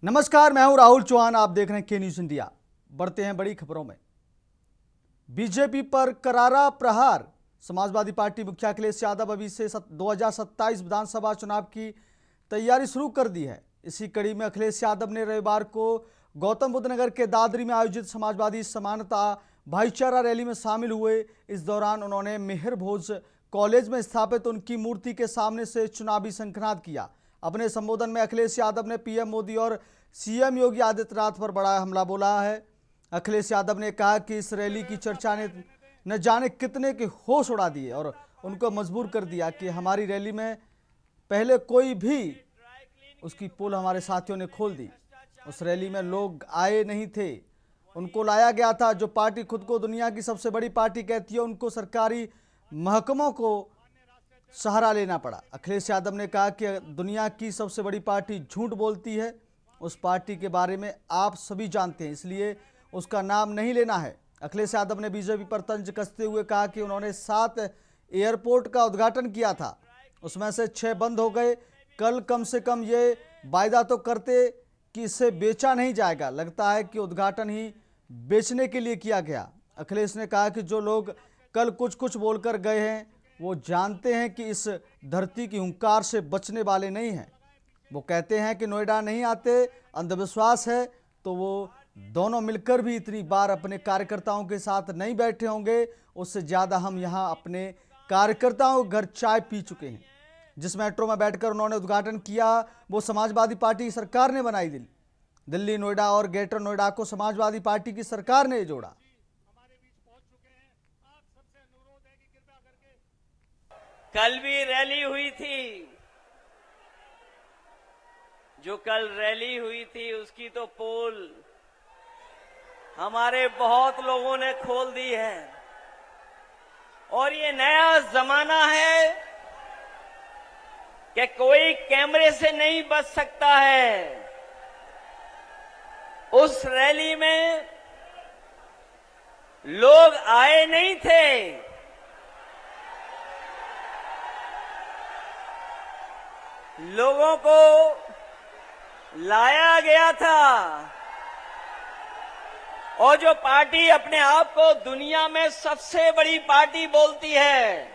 नमस्कार, मैं हूं राहुल चौहान। आप देख रहे हैं के न्यूज इंडिया। बढ़ते हैं बड़ी खबरों में। बीजेपी पर करारा प्रहार। समाजवादी पार्टी मुखिया अखिलेश यादव अभी से 2027 विधानसभा चुनाव की तैयारी शुरू कर दी है। इसी कड़ी में अखिलेश यादव ने रविवार को गौतम बुद्ध नगर के दादरी में आयोजित समाजवादी समानता भाईचारा रैली में शामिल हुए। इस दौरान उन्होंने मेहर भोज कॉलेज में स्थापित उनकी मूर्ति के सामने से चुनावी शंखनाद किया। अपने संबोधन में अखिलेश यादव ने पीएम मोदी और सीएम योगी आदित्यनाथ पर बड़ा हमला बोला है। अखिलेश यादव ने कहा कि इस रैली की चर्चा ने न जाने कितने के होश उड़ा दिए और उनको मजबूर कर दिया कि हमारी रैली में पहले कोई भी उसकी पोल हमारे साथियों ने खोल दी। उस रैली में लोग आए नहीं थे, उनको लाया गया था। जो पार्टी खुद को दुनिया की सबसे बड़ी पार्टी कहती है, उनको सरकारी महकमों को सहारा लेना पड़ा। अखिलेश यादव ने कहा कि दुनिया की सबसे बड़ी पार्टी झूठ बोलती है। उस पार्टी के बारे में आप सभी जानते हैं, इसलिए उसका नाम नहीं लेना है। अखिलेश यादव ने बीजेपी पर तंज कसते हुए कहा कि उन्होंने 7 एयरपोर्ट का उद्घाटन किया था, उसमें से 6 बंद हो गए। कल कम से कम ये वायदा तो करते कि इसे बेचा नहीं जाएगा। लगता है कि उद्घाटन ही बेचने के लिए किया गया। अखिलेश ने कहा कि जो लोग कल कुछ कुछ बोलकर गए हैं, वो जानते हैं कि इस धरती की हुंकार से बचने वाले नहीं हैं। वो कहते हैं कि नोएडा नहीं आते, अंधविश्वास है, तो वो दोनों मिलकर भी इतनी बार अपने कार्यकर्ताओं के साथ नहीं बैठे होंगे। उससे ज़्यादा हम यहाँ अपने कार्यकर्ताओं के घर चाय पी चुके हैं। जिस मेट्रो में बैठकर उन्होंने उद्घाटन किया, वो समाजवादी पार्टी की सरकार ने बनाई। दिल्ली, नोएडा और ग्रेटर नोएडा को समाजवादी पार्टी की सरकार ने जोड़ा। कल भी रैली हुई थी। जो कल रैली हुई थी उसकी तो पोल हमारे बहुत लोगों ने खोल दी है। और ये नया जमाना है कि कोई कैमरे से नहीं बच सकता है। उस रैली में लोग आए नहीं थे, लोगों को लाया गया था। और जो पार्टी अपने आप को दुनिया में सबसे बड़ी पार्टी बोलती है,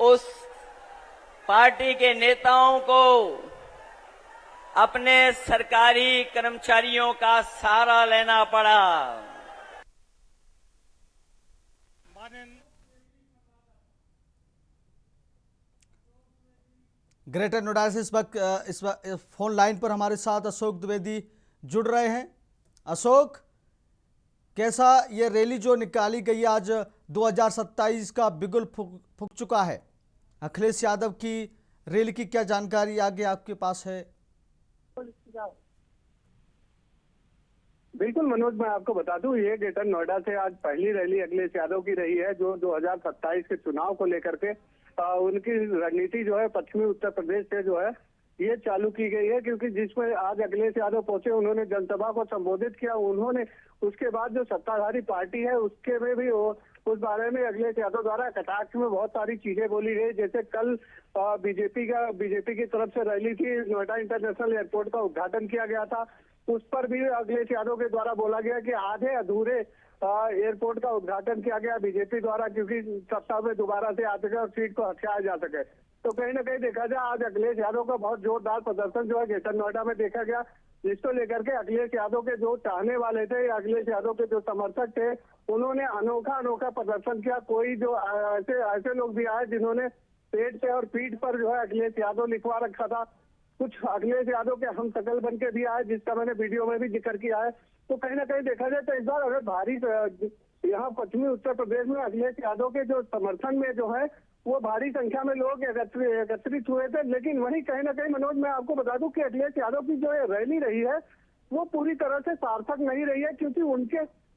उस पार्टी के नेताओं को अपने सरकारी कर्मचारियों का सहारा लेना पड़ा। ग्रेटर नोएडा से इस वक्त फोन लाइन पर हमारे साथ अशोक द्विवेदी जुड़ रहे हैं। अशोक, कैसा ये रैली जो निकाली गई आज 2027 का बिगुल फूंक चुका है, अखिलेश यादव की रैली की क्या जानकारी आगे आपके पास है? बिल्कुल मनोज, मैं आपको बता दूं, ये ग्रेटर नोएडा से आज पहली रैली अखिलेश यादव की रही है, जो 2027 के चुनाव को लेकर के उनकी रणनीति जो है पश्चिमी उत्तर प्रदेश से जो है ये चालू की गई है। क्योंकि जिसमें आज अखिलेश यादव पहुंचे, उन्होंने जनसभा को संबोधित किया। उन्होंने उसके बाद जो सत्ताधारी पार्टी है उसके में भी उस बारे में अखिलेश यादव द्वारा कटाक्ष में बहुत सारी चीजें बोली गई। जैसे कल बीजेपी की तरफ से रैली थी, नोएडा इंटरनेशनल एयरपोर्ट का उद्घाटन किया गया था, उस पर भी अखिलेश यादव के द्वारा बोला गया कि आधे अधूरे एयरपोर्ट का उद्घाटन किया गया बीजेपी द्वारा, क्योंकि सत्ता में दोबारा से आ सके और सीट को हथियाया जा सके। तो कहीं ना कहीं देखा जाए, आज अखिलेश यादव का बहुत जोरदार प्रदर्शन जो है ग्रेटर नोएडा में देखा गया, जिसको लेकर के अखिलेश यादव के जो चाहने वाले थे या अखिलेश यादव के जो समर्थक थे, उन्होंने अनोखा प्रदर्शन किया। कोई जो ऐसे लोग भी आए जिन्होंने पेट पे और पीठ पर जो है अखिलेश यादव लिखवा रखा था। कुछ अखिलेश यादव के हम शकल बन के भी आए, जिसका मैंने वीडियो में भी जिक्र किया है। तो कहीं ना कहीं देखा जाए तो इस बार अगर भारी यहाँ पश्चिमी उत्तर प्रदेश में अखिलेश यादव के जो समर्थन में जो है वो भारी संख्या में लोग एकत्रित हुए थे। लेकिन वहीं कहीं ना कहीं मनोज, मैं आपको बता दूं कि अखिलेश यादव की जो रैली रही है वो पूरी तरह से सार्थक नहीं रही है, क्योंकि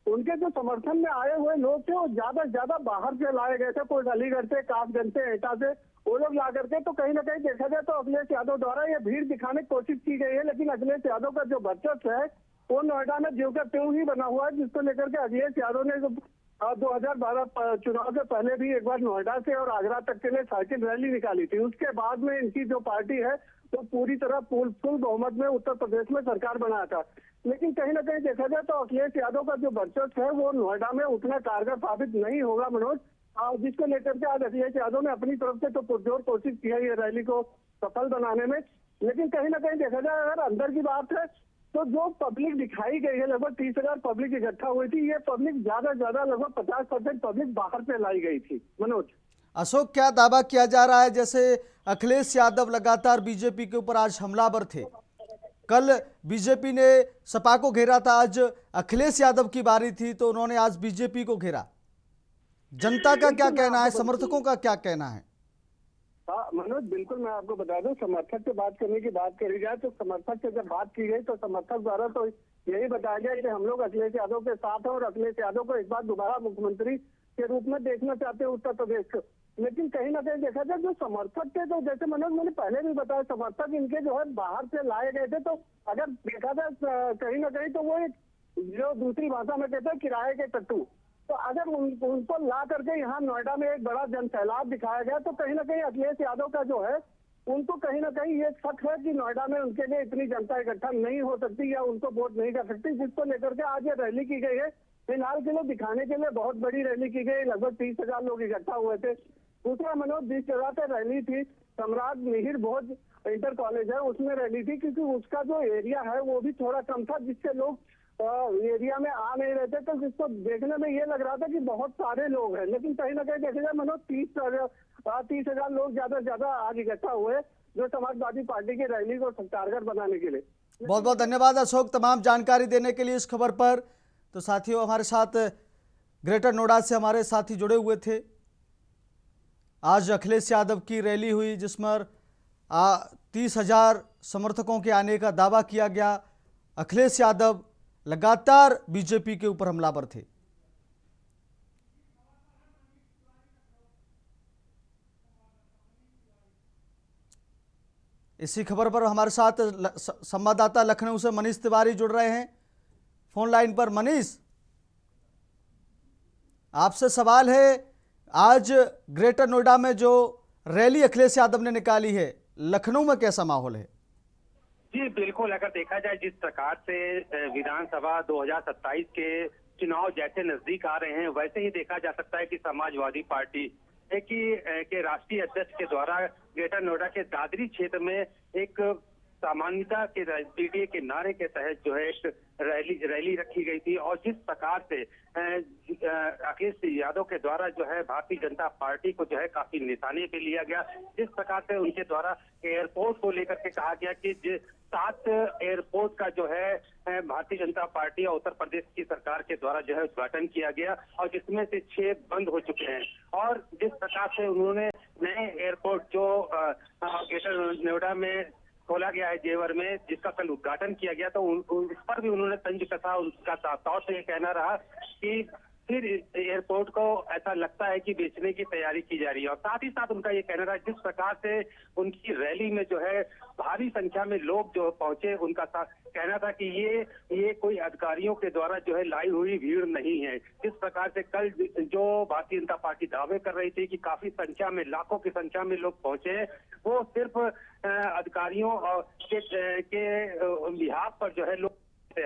उनके जो समर्थन में आए हुए लोग थे वो ज्यादा से ज्यादा बाहर से लाए गए थे। कोई अलीगढ़ से, कासगंज से, एटा से, वो लोग ला करके। तो कहीं ना कहीं देखा जाए तो अखिलेश यादव द्वारा ये भीड़ दिखाने की कोशिश की गई है। लेकिन अखिलेश यादव का जो वर्चस्व है वो नोएडा में ज्यों का त्यों ही बना हुआ है, जिसको लेकर के अखिलेश यादव ने 2012 चुनाव से पहले भी एक बार नोएडा से और आगरा तक के लिए साइकिल रैली निकाली थी। उसके बाद में इनकी जो पार्टी है तो पूरी तरह फुल बहुमत में उत्तर प्रदेश में सरकार बनाया था। लेकिन कहीं ना कहीं देखा जाए तो अखिलेश यादव का जो वर्चस्व है वो नोएडा में उतना कारगर साबित नहीं होगा मनोज, जिसको लेकर के आज अखिलेश यादव ने अपनी तरफ से तो पुरजोर कोशिश की है ये रैली को सफल बनाने में। लेकिन कहीं ना कहीं देखा जाए अगर अंदर की बात है तो जो पब्लिक दिखाई गई है, लगभग 30,000 पब्लिक इकट्ठा हुई थी। ये पब्लिक ज्यादा से ज्यादा लगभग 50% पब्लिक बाहर से लाई गई थी। मनोज, अशोक, क्या दावा किया जा रहा है जैसे अखिलेश यादव लगातार बीजेपी के ऊपर आज हमलावर थे? कल बीजेपी ने सपा को घेरा था, आज अखिलेश यादव की बारी थी तो उन्होंने आज बीजेपी को घेरा। जनता का क्या कहना है, समर्थकों का क्या कहना है? हाँ मनोज, बिल्कुल मैं आपको बता दूं, समर्थक से बात करने की बात करी जाए तो समर्थक से जब बात की गई तो समर्थक द्वारा तो यही बताया गया कि हम लोग अखिलेश यादव के साथ हैं और अखिलेश यादव को एक बार दोबारा मुख्यमंत्री के रूप में देखना चाहते हैं उत्तर प्रदेश को। लेकिन कहीं ना कहीं देखा जाए जो समर्थक थे तो जैसे मनोज मैंने पहले भी बताया, समर्थक इनके जो है बाहर से लाए गए थे। तो अगर देखा जाए कहीं ना कहीं तो वो एक जो दूसरी भाषा में कहते हैं किराए के टट्टू, तो अगर उनको ला करके यहाँ नोएडा में एक बड़ा जन सैलाब दिखाया गया तो कहीं ना कहीं अखिलेश यादव का जो है उनको कहीं ना कहीं ये शक है कि नोएडा में उनके लिए इतनी जनता इकट्ठा नहीं हो सकती या उनको वोट नहीं कर सकती, जिसको लेकर के आज ये रैली की गई है। फिलहाल के लिए दिखाने के लिए बहुत बड़ी रैली की गई, लगभग 30,000 लोग इकट्ठा हुए थे। दूसरा मनोज, जिस जगह पे रैली थी सम्राट मिहिर भोज इंटर कॉलेज है, उसमें रैली थी क्योंकि उसका जो एरिया है वो भी थोड़ा कम था, जिससे लोग एरिया में आ नहीं रहे थे। तो जिसको देखने में ये लग रहा था कि बहुत सारे लोग हैं, लेकिन कहीं ना कहीं देखे जाए मनोज 30,000 लोग ज्यादा से ज्यादा आज इकट्ठा हुए जो समाजवादी पार्टी की रैली को कारगर बनाने के लिए। बहुत बहुत धन्यवाद अशोक तमाम जानकारी देने के लिए इस खबर पर। तो साथियों, हमारे साथ ग्रेटर नोएडा से हमारे साथी जुड़े हुए थे। आज अखिलेश यादव की रैली हुई जिसमें 30,000 समर्थकों के आने का दावा किया गया। अखिलेश यादव लगातार बीजेपी के ऊपर हमलावर थे। इसी खबर पर हमारे साथ संवाददाता लखनऊ से मनीष तिवारी जुड़ रहे हैं फोन लाइन पर। मनीष, आपसे सवाल है, आज ग्रेटर नोएडा में जो रैली अखिलेश यादव ने निकाली है, लखनऊ में कैसा माहौल है? जी बिल्कुल, अगर देखा जाए जिस प्रकार से विधानसभा 2027 के चुनाव जैसे नजदीक आ रहे हैं, वैसे ही देखा जा सकता है कि समाजवादी पार्टी के राष्ट्रीय अध्यक्ष के द्वारा ग्रेटर नोएडा के दादरी क्षेत्र में एक सामान्यता के पीडीए के नारे के तहत जो है एक रैली रखी गई थी। और जिस प्रकार से अखिलेश यादव के द्वारा जो है भारतीय जनता पार्टी को जो है काफी निशाने पे लिया गया, जिस प्रकार से उनके द्वारा एयरपोर्ट को लेकर के कहा गया कि 7 एयरपोर्ट का जो है भारतीय जनता पार्टी और उत्तर प्रदेश की सरकार के द्वारा जो है उद्घाटन किया गया और जिसमें से 6 बंद हो चुके हैं। और जिस प्रकार से उन्होंने नए एयरपोर्ट जो ग्रेटर नोएडा में खोला गया है जेवर में, जिसका कल उद्घाटन किया गया, तो उस पर भी उन्होंने तंज कसा। उनका साफ तौर से ये कहना रहा कि फिर एयरपोर्ट को ऐसा लगता है कि बेचने की तैयारी की जा रही है। और साथ ही साथ उनका ये कहना रहा जिस प्रकार से उनकी रैली में जो है भारी संख्या में लोग जो पहुंचे, उनका कहना था कि ये कोई अधिकारियों के द्वारा जो है लाई हुई भीड़ नहीं है। जिस प्रकार से कल जो भारतीय जनता पार्टी दावे कर रही थी कि काफी संख्या में, लाखों की संख्या में लोग पहुंचे, वो सिर्फ अधिकारियों के बिहाफ पर जो है लोग,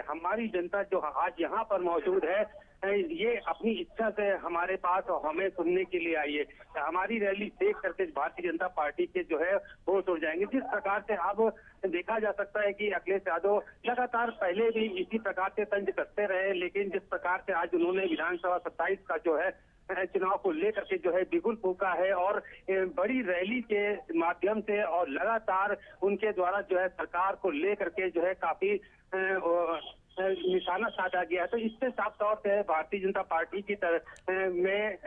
हमारी जनता जो आज यहाँ पर मौजूद है ये अपनी इच्छा से हमारे पास और हमें सुनने के लिए आई है। हमारी रैली देख करके भारतीय जनता पार्टी के जो है वोट उड़ जाएंगे। जिस प्रकार से अब देखा जा सकता है कि अखिलेश यादव लगातार पहले भी इसी प्रकार से तंज कसते रहे, लेकिन जिस प्रकार से आज उन्होंने विधानसभा 27 का जो है चुनाव को लेकर के जो है बिगुल फूका है और बड़ी रैली के माध्यम से और लगातार उनके द्वारा जो है सरकार को लेकर के जो है काफी निशाना साधा गया है। तो इससे साफ तौर से भारतीय जनता पार्टी की तरफ में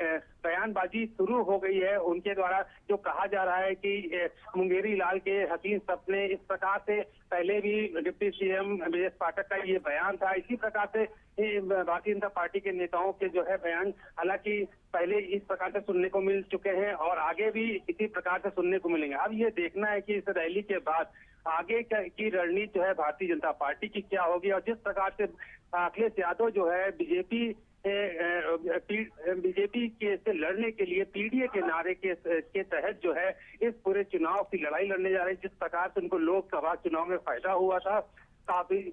बयानबाजी शुरू हो गई है। उनके द्वारा जो कहा जा रहा है कि मुंगेरी लाल के हसीन सपने, इस प्रकार से पहले भी डिप्टी सीएम ब्रजेश पाठक का ये बयान था। इसी प्रकार से भारतीय जनता पार्टी के नेताओं के जो है बयान हालांकि पहले इस प्रकार से सुनने को मिल चुके हैं और आगे भी इसी प्रकार से सुनने को मिलेंगे। अब ये देखना है कि इस रैली के बाद आगे की रणनीति जो है भारतीय जनता पार्टी की क्या होगी। और जिस प्रकार से अखिलेश यादव जो है बीजेपी बीजेपी के से लड़ने के लिए पीडीए के नारे के तहत जो है इस पूरे चुनाव की लड़ाई लड़ने जा रहे हैं। जिस प्रकार से उनको लोकसभा चुनाव में फायदा हुआ था, काफी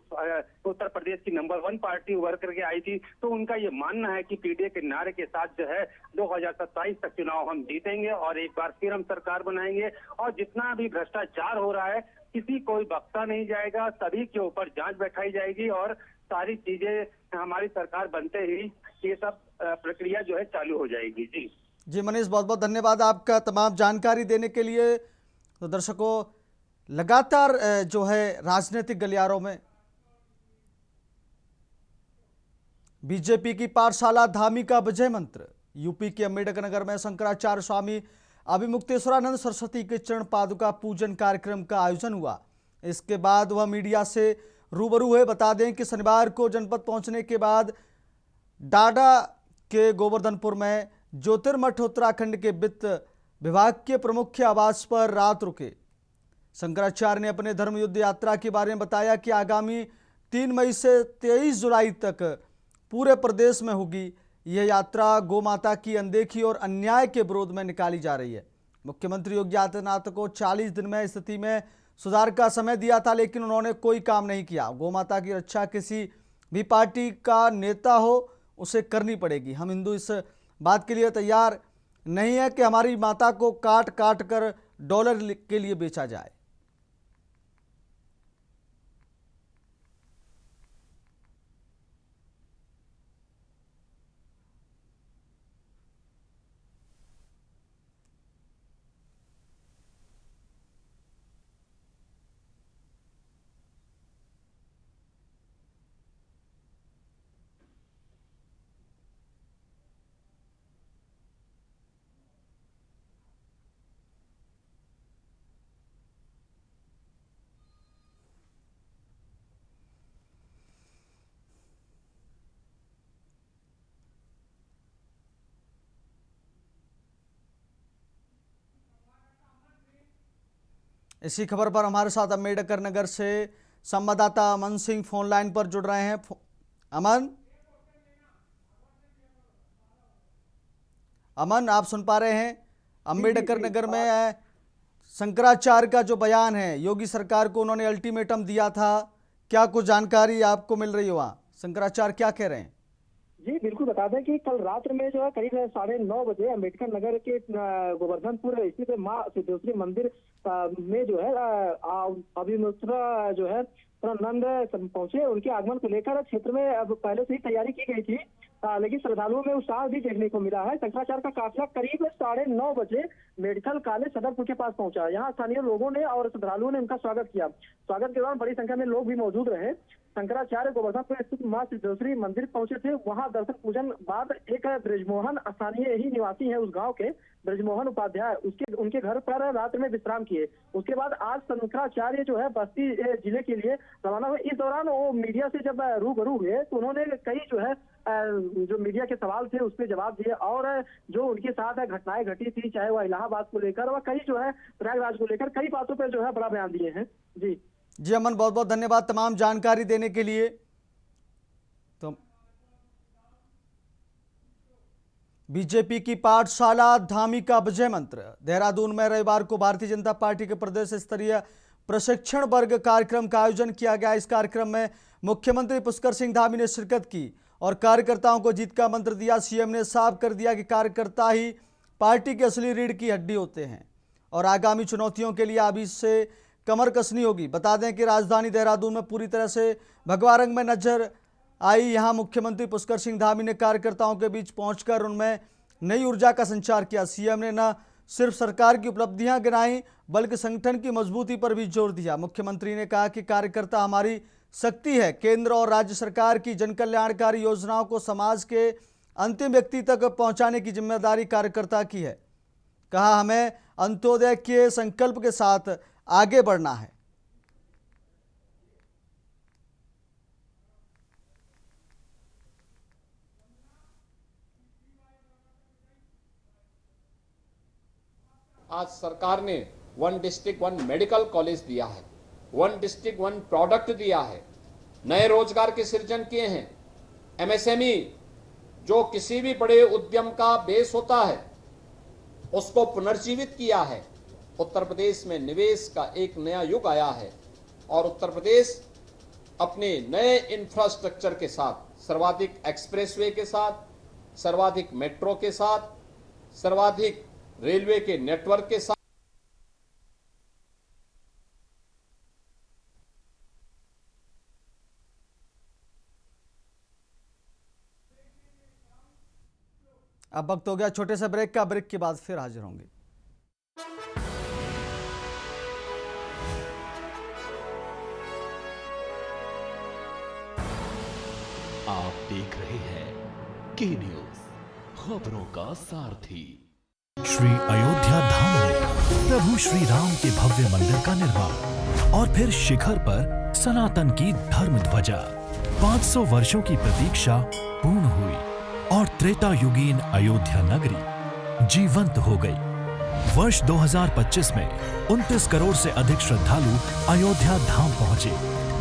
उत्तर प्रदेश की नंबर 1 पार्टी उभर करके आई थी, तो उनका ये मानना है कि पीडीए के नारे के साथ जो है 2027 तक चुनाव हम जीतेंगे और एक बार फिर हम सरकार बनाएंगे। और जितना भी भ्रष्टाचार हो रहा है किसी कोई बख्शा नहीं जाएगा, सभी के ऊपर जांच बैठाई जाएगी और सारी चीजें हमारी सरकार बनते ही ये सब प्रक्रिया जो है चालू हो जाएगी। जी मनीष, बहुत बहुत धन्यवाद आपका तमाम जानकारी देने के लिए। तो दर्शकों, लगातार जो है राजनीतिक गलियारों में बीजेपी की पाठशाला धामी का विजय मंत्र। यूपी के अम्बेडकर नगर में शंकराचार्य स्वामी अभिमुक्तेश्वरानंद सरस्वती के चरण पादुका पूजन कार्यक्रम का आयोजन हुआ। इसके बाद वह मीडिया से रूबरू हुए। बता दें कि शनिवार को जनपद पहुंचने के बाद डाडा के गोवर्धनपुर में ज्योतिर्मठ उत्तराखंड के वित्त विभाग के प्रमुख के आवास पर रात रुके। शंकराचार्य ने अपने धर्म युद्ध यात्रा के बारे में बताया कि आगामी 3 मई से 23 जुलाई तक पूरे प्रदेश में होगी। यह यात्रा गौ माता की अनदेखी और अन्याय के विरोध में निकाली जा रही है। मुख्यमंत्री योगी आदित्यनाथ को 40 दिन में स्थिति में सुधार का समय दिया था, लेकिन उन्होंने कोई काम नहीं किया। गौ माता की रक्षा किसी भी पार्टी का नेता हो उसे करनी पड़ेगी। हम हिंदू इस बात के लिए तैयार नहीं है कि हमारी माता को काट काट कर डॉलर के लिए बेचा जाए। इसी खबर पर हमारे साथ अम्बेडकर नगर से संवाददाता अमन सिंह फोन लाइन पर जुड़ रहे हैं। अमन, आप सुन पा रहे हैं? अम्बेडकर नगर में शंकराचार्य का जो बयान है, योगी सरकार को उन्होंने अल्टीमेटम दिया था, क्या कुछ जानकारी आपको मिल रही है? वहाँ शंकराचार्य क्या कह रहे हैं? जी बिल्कुल, बता दें कि कल रात में जो है करीब 9:30 बजे अम्बेडकर नगर के गोवर्धनपुर स्थित माँ सिद्धेश्वरी मंदिर में जो है अभिमुक्तेश्वर जो है नंद पहुंचे। उनके आगमन को लेकर क्षेत्र में अब पहले से ही तैयारी की गई थी, लेकिन श्रद्धालुओं में उत्साह भी देखने को मिला है। शंकराचार्य का काफिला करीब 9:30 बजे मेडिकल कॉलेज सदरपुर के पास पहुंचा। यहाँ स्थानीय लोगों ने और श्रद्धालुओं ने उनका स्वागत किया। स्वागत के दौरान बड़ी संख्या में लोग भी मौजूद रहे। शंकराचार्य गोवर्धनपुर स्थित मां सिद्धेश्वरी मंदिर पहुंचे थे। वहां दर्शन पूजन बाद एक ब्रजमोहन, स्थानीय ही निवासी है उस गांव के, ब्रजमोहन उपाध्याय, उनके घर पर रात में विश्राम किए। उसके बाद आज शंकराचार्य जो है बस्ती जिले के लिए रवाना हुए। इस दौरान वो मीडिया से जब रूबरू हुए तो उन्होंने कई जो है जो मीडिया के सवाल थे उस पर जवाब दिए और जो उनके साथ घटनाएं घटी थी, चाहे वह इलाहाबाद को लेकर व कई जो है प्रयागराज को लेकर, कई बातों पर जो है बड़ा बयान दिए हैं। जी अमन, बहुत बहुत धन्यवाद तमाम जानकारी देने के लिए। तो बीजेपी की पाठशाला धामी का विजय मंत्र। देहरादून में रविवार को भारतीय जनता पार्टी के प्रदेश स्तरीय प्रशिक्षण वर्ग कार्यक्रम का आयोजन किया गया। इस कार्यक्रम में मुख्यमंत्री पुष्कर सिंह धामी ने शिरकत की और कार्यकर्ताओं को जीत का मंत्र दिया। सीएम ने साफ कर दिया कि कार्यकर्ता ही पार्टी के असली रीढ़ की हड्डी होते हैं और आगामी चुनौतियों के लिए अभी से कमर कसनी होगी। बता दें कि राजधानी देहरादून में पूरी तरह से भगवा रंग में नजर आई। यहां मुख्यमंत्री पुष्कर सिंह धामी ने कार्यकर्ताओं के बीच पहुंचकर उनमें नई ऊर्जा का संचार किया। सीएम ने न सिर्फ सरकार की उपलब्धियां गिनाई बल्कि संगठन की मजबूती पर भी जोर दिया। मुख्यमंत्री ने कहा कि कार्यकर्ता हमारी शक्ति है। केंद्र और राज्य सरकार की जनकल्याणकारी योजनाओं को समाज के अंतिम व्यक्ति तक पहुंचाने की जिम्मेदारी कार्यकर्ता की है। कहा, हमें अंत्योदय के संकल्प के साथ आगे बढ़ना है। आज सरकार ने 1 डिस्ट्रिक्ट 1 मेडिकल कॉलेज दिया है, 1 डिस्ट्रिक्ट 1 प्रोडक्ट दिया है, नए रोजगार के सृजन किए हैं, एमएसएमई जो किसी भी बड़े उद्यम का बेस होता है उसको पुनर्जीवित किया है। उत्तर प्रदेश में निवेश का एक नया युग आया है और उत्तर प्रदेश अपने नए इंफ्रास्ट्रक्चर के साथ, सर्वाधिक एक्सप्रेसवे के साथ, सर्वाधिक मेट्रो के साथ, सर्वाधिक रेलवे के नेटवर्क के साथ अब वक्त हो गया छोटे से ब्रेक का। ब्रेक के बाद फिर हाजिर होंगे। आप देख रहे हैं के न्यूज, खबरों का सारथी। श्री अयोध्या धाम में प्रभु श्री राम के भव्य मंदिर का निर्माण और फिर शिखर पर सनातन की धर्म ध्वजा। 500 वर्षों की प्रतीक्षा पूर्ण हुई और त्रेता युगीन अयोध्या नगरी जीवंत हो गई। वर्ष 2025 में 29 करोड़ से अधिक श्रद्धालु अयोध्या धाम पहुंचे।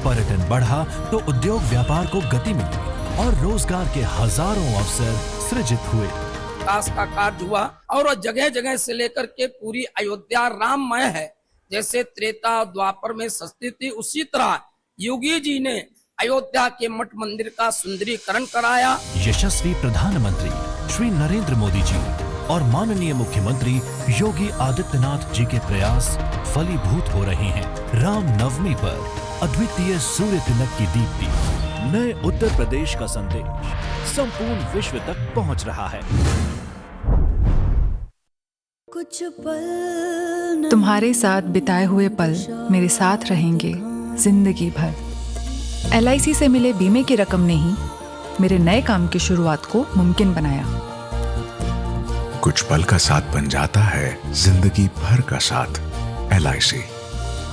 पर्यटन बढ़ा तो उद्योग व्यापार को गति मिली और रोजगार के हजारों अवसर सृजित हुए। विकास का कार्य हुआ और जगह जगह से लेकर के पूरी अयोध्या राममय है। जैसे त्रेता द्वापर में सस्ती थी, उसी तरह योगी जी ने अयोध्या के मठ मंदिर का सुंदरीकरण कराया। यशस्वी प्रधानमंत्री श्री नरेंद्र मोदी जी और माननीय मुख्यमंत्री योगी आदित्यनाथ जी के प्रयास फलीभूत हो रहे हैं। राम नवमी पर अद्वितीय सूर्य तिलक की दीप्ति, नए उत्तर प्रदेश का संदेश संपूर्ण विश्व तक पहुंच रहा है। कुछ पल तुम्हारे साथ बिताए हुए पल मेरे साथ रहेंगे जिंदगी भर। LIC से मिले बीमे की रकम ने ही मेरे नए काम की शुरुआत को मुमकिन बनाया। कुछ पल का साथ बन जाता है जिंदगी भर का साथ। LIC,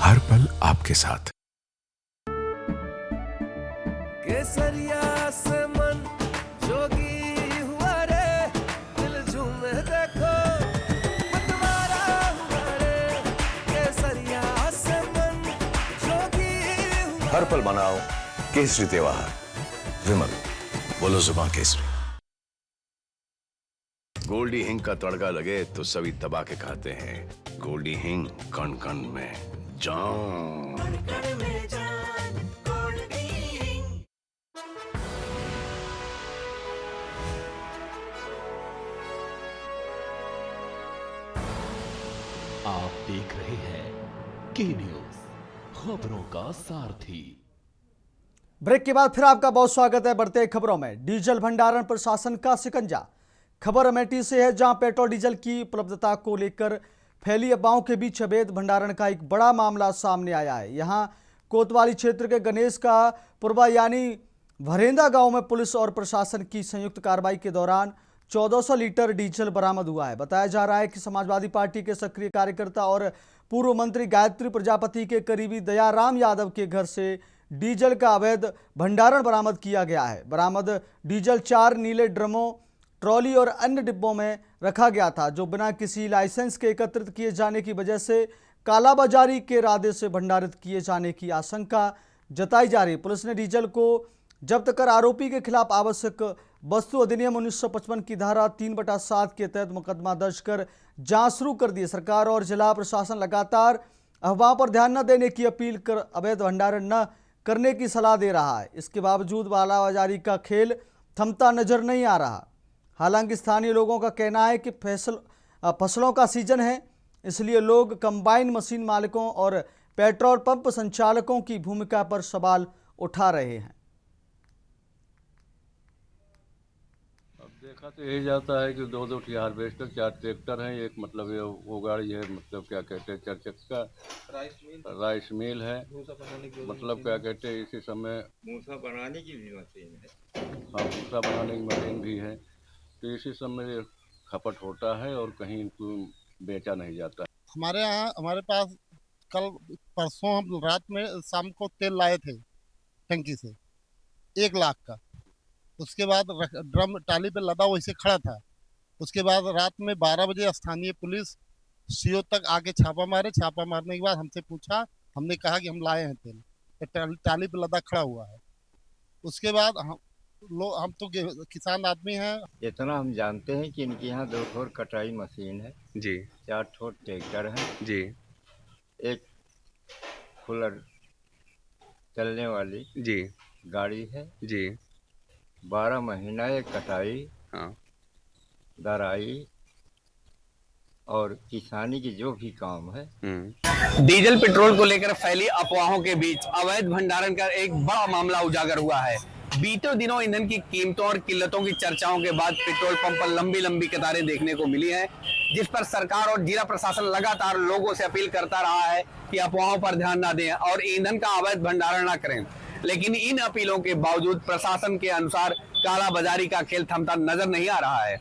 हर पल आपके साथ। केसरिया से मन जोगी हुआ रे, दिल झूमे देखो मतवारा हुआ रे। केसरिया से मन जोगी हुआ। हर पल मनाओ केसरी त्योहार। विमल, बोलो जुबान केसरी। गोल्डी हिंग का तड़का लगे तो सभी दबा के खाते हैं। गोल्डी हिंग, कण कण में जान। आप देख रहे हैं के न्यूज, खबरों का सारथी। ब्रेक के बाद फिर आपका बहुत स्वागत है। बढ़ते हैं खबरों में। डीजल भंडारण प्रशासन का शिकंजा। खबर अमेठी से है, जहां पेट्रोल डीजल की उपलब्धता को लेकर फैली अफवाहों के बीच अवैध भंडारण का एक बड़ा मामला सामने आया है। यहां कोतवाली क्षेत्र के गणेश का पुरबा यानी भरेंदा गांव में पुलिस और प्रशासन की संयुक्त कार्रवाई के दौरान 1400 लीटर डीजल बरामद हुआ है। बताया जा रहा है कि समाजवादी पार्टी के सक्रिय कार्यकर्ता और पूर्व मंत्री गायत्री प्रजापति के करीबी दयाराम यादव के घर से डीजल का अवैध भंडारण बरामद किया गया है। बरामद डीजल 4 नीले ड्रमों, ट्रॉली और अन्य डिब्बों में रखा गया था, जो बिना किसी लाइसेंस के एकत्रित किए जाने की वजह से कालाबाजारी के इरादे से भंडारित किए जाने की आशंका जताई जा रही है। पुलिस ने डीजल को जब्त कर आरोपी के खिलाफ आवश्यक वस्तु अधिनियम 1955 की धारा 3/7 के तहत मुकदमा दर्ज कर जांच शुरू कर दी। सरकार और जिला प्रशासन लगातार अफवाह पर ध्यान न देने की अपील कर अवैध भंडारण न करने की सलाह दे रहा है। इसके बावजूद कालाबाजारी का खेल थमता नजर नहीं आ रहा। हालांकि स्थानीय लोगों का कहना है कि फसलों का सीजन है, इसलिए लोग कंबाइन मशीन मालिकों और पेट्रोल पंप संचालकों की भूमिका पर सवाल उठा रहे हैं। अब देखा तो यही जाता है कि 2 हार्वेस्टर, 4 ट्रैक्टर हैं, एक मतलब ये वो गाड़ी है, मतलब क्या कहते हैं 4 चक्का राइस मिल है, मतलब क्या कहते हैं इसी समय मूसा बनाने की भी मशीन है। हाँ, मूसा बनाने की मशीन भी है। तो इसी समय खपत होता है और कहीं इनको बेचा नहीं जाता। हमारे यहाँ हमारे पास कल परसों हम रात में शाम को तेल लाए थे टंकी से 1 लाख का। उसके बाद ड्रम टाली पे लदा वैसे खड़ा था। उसके बाद रात में 12 बजे स्थानीय पुलिस सीओ तक आके छापा मारे। छापा मारने के बाद हमसे पूछा, हमने कहा कि हम लाए हैं तेल, टाली पे लदा खड़ा हुआ है। उसके बाद हम तो किसान आदमी हैं। इतना हम जानते हैं कि इनके यहाँ 2 ठोर कटाई मशीन है जी, 4 ठोर ट्रैक्टर है जी, एक फुलर चलने वाली जी, गाड़ी है जी, 12 महीना ये कटाई हाँ, दराई और किसानी की जो भी काम है। डीजल पेट्रोल को लेकर फैली अफवाहों के बीच अवैध भंडारण का एक बड़ा मामला उजागर हुआ है। बीते दिनों ईंधन की कीमतों और किल्लतों की चर्चाओं के बाद पेट्रोल पंप पर लंबी लंबी कतारें देखने को मिली हैं, जिस पर सरकार और जिला प्रशासन लगातार लोगों से अपील करता रहा है कि अफवाहों पर ध्यान न दें और ईंधन का अवैध भंडारण न करें। लेकिन इन अपीलों के बावजूद प्रशासन के अनुसार कालाबाजारी का खेल थमता नजर नहीं आ रहा है।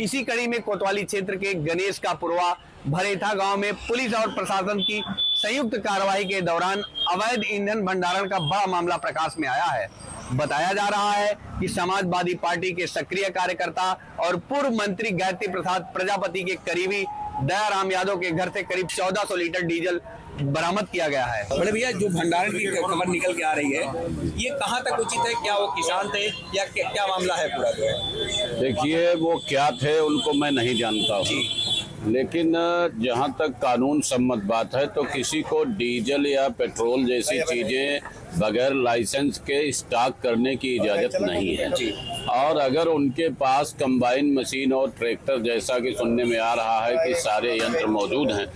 इसी कड़ी में कोतवाली क्षेत्र के गणेश का पुरवा भरेथा गांव में पुलिस और प्रशासन की संयुक्त कार्रवाई के दौरान अवैध ईंधन भंडारण का बड़ा मामला प्रकाश में आया है। बताया जा रहा है कि समाजवादी पार्टी के सक्रिय कार्यकर्ता और पूर्व मंत्री गायत्री प्रसाद प्रजापति के करीबी दयाराम यादव के घर से करीब 1400 लीटर डीजल बरामद किया गया है। बड़े भैया, जो भंडारण की खबर निकल के आ रही है, ये कहाँ तक उचित है? क्या वो किसान थे या क्या मामला है पूरा जो है? देखिए, वो क्या थे उनको मैं नहीं जानता हूँ, लेकिन जहाँ तक कानून सम्मत बात है तो किसी को डीजल या पेट्रोल जैसी चीज़ें बगैर लाइसेंस के स्टॉक करने की इजाज़त नहीं है। और अगर उनके पास कंबाइन मशीन और ट्रैक्टर, जैसा कि सुनने में आ रहा है कि सारे यंत्र मौजूद हैं,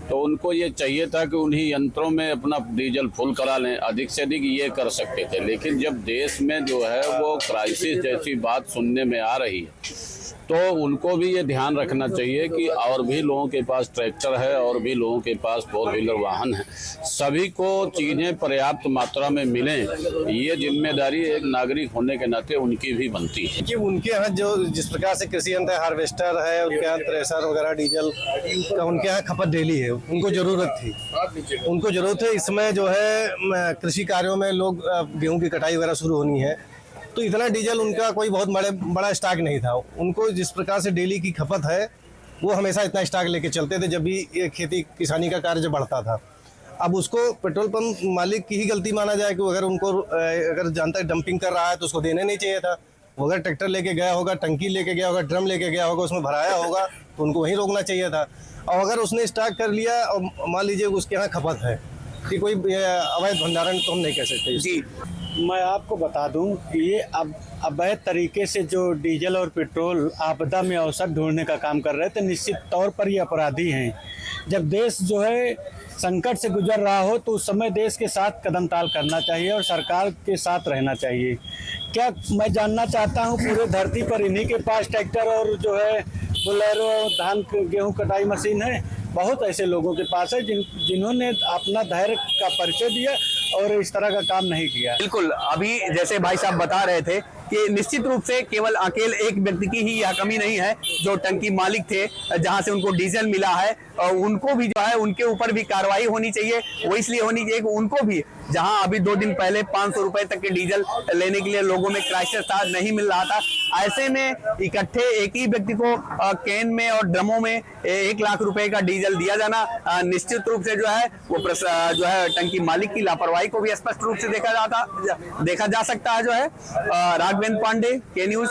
तो उनको ये चाहिए था कि उन्हीं यंत्रों में अपना डीजल फुल करा लें, अधिक से अधिक ये कर सकते थे। लेकिन जब देश में जो है वो क्राइसिस जैसी बात सुनने में आ रही है, तो उनको भी ये ध्यान रखना चाहिए कि और भी लोगों के पास ट्रैक्टर है और भी लोगों के पास 4 व्हीलर वाहन है, सभी को चीज़ें पर्याप्त मात्रा में मिलें, ये जिम्मेदारी एक नागरिक होने के नाते उनकी भी बनती है। कि उनके यहाँ जो जिस प्रकार से कृषि यंत्र हार्वेस्टर है, उनके यहाँ थ्रेशर वगैरह डीजल का उनके यहाँ खपत डेली है, उनको ज़रूरत थी, उनको ज़रूरत है। इसमें जो है कृषि कार्यों में लोग गेहूँ की कटाई वगैरह शुरू होनी है, तो इतना डीजल उनका कोई बहुत बड़ा स्टॉक नहीं था। उनको जिस प्रकार से डेली की खपत है, वो हमेशा इतना स्टॉक लेके चलते थे जब भी ये खेती किसानी का कार्य बढ़ता था। अब उसको पेट्रोल पंप मालिक की ही गलती माना जाए कि अगर उनको अगर जानता है डंपिंग कर रहा है तो उसको देना नहीं चाहिए था। वो अगर ट्रैक्टर लेके गया होगा, टंकी लेके गया होगा, ड्रम लेके गया होगा, उसमें भराया होगा, तो उनको वहीं रोकना चाहिए था। और अगर उसने स्टॉक कर लिया और मान लीजिए उसके यहाँ खपत है, कि कोई अवैध भंडारण तो हम नहीं कह सकते। जी, मैं आपको बता दूं कि ये अब अवैध तरीके से जो डीजल और पेट्रोल आपदा में अवसर ढूंढने का काम कर रहे थे, निश्चित तौर पर ये अपराधी हैं। जब देश जो है संकट से गुजर रहा हो तो उस समय देश के साथ कदम ताल करना चाहिए और सरकार के साथ रहना चाहिए। क्या मैं जानना चाहता हूं, पूरे धरती पर इन्हीं के पास ट्रैक्टर और जो है बोलेरो, धान गेहूं कटाई मशीन है? बहुत ऐसे लोगों के पास है जिन्होंने अपना धैर्य का परिचय दिया और इस तरह का काम नहीं किया। बिल्कुल, अभी जैसे भाई साहब बता रहे थे कि निश्चित रूप से केवल अकेले एक व्यक्ति की ही यह कमी नहीं है, जो टंकी मालिक थे जहां से उनको डीजल मिला है, और उनको भी जो है उनके ऊपर भी कार्रवाई होनी चाहिए। वो इसलिए होनी चाहिए कि उनको भी, जहां अभी 2 दिन पहले 500 रुपए तक के डीजल लेने के लिए लोगों में क्राइसिस था, नहीं मिल रहा था, ऐसे में इकट्ठे एक ही व्यक्ति को कैन में और ड्रमों में 1 लाख रुपए का डीजल दिया जाना निश्चित रूप से जो है वो जो है टंकी मालिक की लापरवाही को भी स्पष्ट रूप से देखा जा सकता है। जो है राघवेंद्र पांडे, के न्यूज।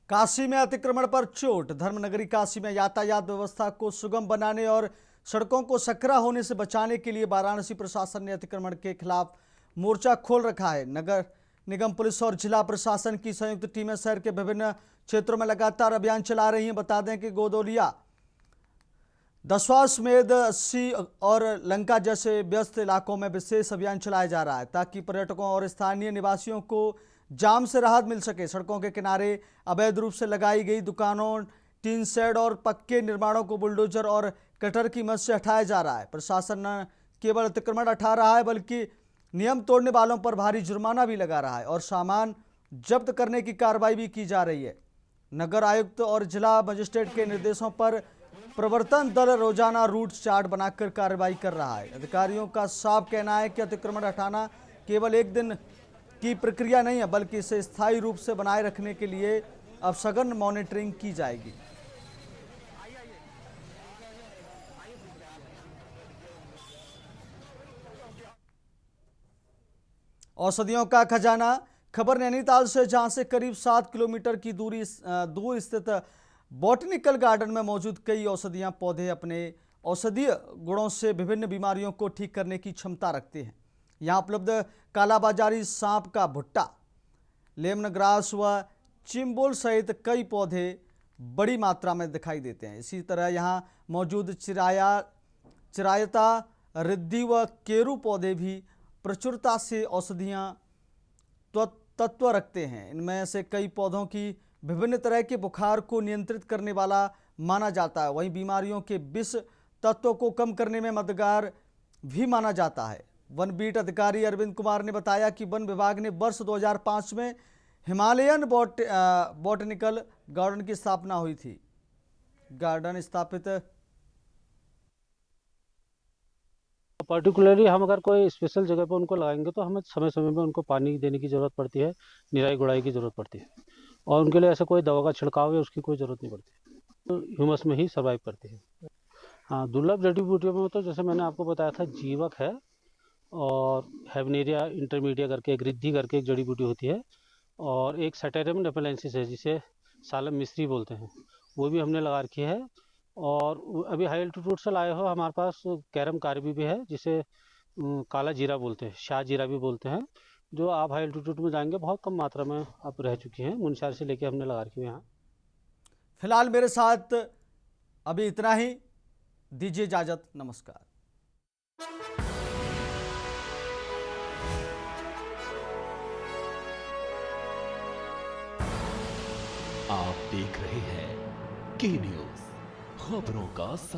काशी में अतिक्रमण पर चोट। धर्मनगरी काशी में यातायात व्यवस्था को सुगम बनाने और सड़कों को सकरा होने से बचाने के लिए वाराणसी प्रशासन ने अतिक्रमण के खिलाफ मोर्चा खोल रखा है। नगर निगम पुलिस और जिला प्रशासन की संयुक्त टीमें शहर के विभिन्न क्षेत्रों में लगातार अभियान चला रही हैं। बता दें कि गोदोलिया, दशवासमेध, अस्सी और लंका जैसे व्यस्त इलाकों में विशेष अभियान चलाया जा रहा है ताकि पर्यटकों और स्थानीय निवासियों को जाम से राहत मिल सके। सड़कों के किनारे अवैध रूप से लगाई गई दुकानों, टीन शेड और पक्के निर्माणों को बुलडोजर और कटर की मदद से हटाया जा रहा है। प्रशासन न केवल अतिक्रमण हटा रहा है बल्कि नियम तोड़ने वालों पर भारी जुर्माना भी लगा रहा है और सामान जब्त करने की कार्रवाई भी की जा रही है। नगर आयुक्त और जिला मजिस्ट्रेट के निर्देशों पर प्रवर्तन दल रोजाना रूट चार्ट बनाकर कार्रवाई कर रहा है। अधिकारियों का साफ कहना है कि अतिक्रमण हटाना केवल एक दिन की प्रक्रिया नहीं है, बल्कि इसे स्थायी रूप से बनाए रखने के लिए अब सघन मॉनिटरिंग की जाएगी। औषधियों का खजाना खबर नैनीताल से, जहां से करीब 7 किलोमीटर की दूर स्थित बॉटनिकल गार्डन में मौजूद कई औषधियां पौधे अपने औषधीय गुणों से विभिन्न बीमारियों को ठीक करने की क्षमता रखते हैं। यहाँ उपलब्ध कालाबाजारी सांप का भुट्टा, लेमन ग्रास व चिम्बोल सहित कई पौधे बड़ी मात्रा में दिखाई देते हैं। इसी तरह यहाँ मौजूद चिरायता, रिद्धि व केरू पौधे भी प्रचुरता से औषधियाँ तत्व रखते हैं। इनमें से कई पौधों की विभिन्न तरह के बुखार को नियंत्रित करने वाला माना जाता है, वहीं बीमारियों के विष तत्वों को कम करने में मददगार भी माना जाता है। वन बीट अधिकारी अरविंद कुमार ने बताया कि वन विभाग ने वर्ष 2005 में हिमालयन बॉटनिकल गार्डन की स्थापना हुई थी। गार्डन स्थापित पर्टिकुलरली हम अगर कोई स्पेशल जगह पर उनको लगाएंगे तो हमें समय समय में उनको पानी देने की ज़रूरत पड़ती है, निराई गुड़ाई की ज़रूरत पड़ती है, और उनके लिए ऐसा कोई दवा का छिड़काव है उसकी कोई ज़रूरत नहीं पड़ती, तो ह्यूमस में ही सर्वाइव करती है। हाँ, दुर्लभ जड़ी बूटियों में तो जैसे मैंने आपको बताया था, जीवक है और हैवनेरिया इंटरमीडिया करके एक रिद्धि करके एक जड़ी बूटी होती है, और एक सैटेरियम नेपेलेंसिस है जिसे सालम मिस्री बोलते हैं, वो भी हमने लगा रखी है। और अभी हाई एल्टीट्यूड से लाए हो हमारे पास कैरम कार्बी भी है जिसे काला जीरा बोलते हैं, शाह जीरा भी बोलते हैं, जो आप हाई एल्टीट्यूड में जाएंगे बहुत कम मात्रा में आप रह चुकी हैं। मुनस्यार से लेके हमने लगा रखी है यहाँ। फिलहाल मेरे साथ अभी इतना ही, दीजिए इजाजत, नमस्कार। आप देख रहे हैं के न्यूज़, खबरों का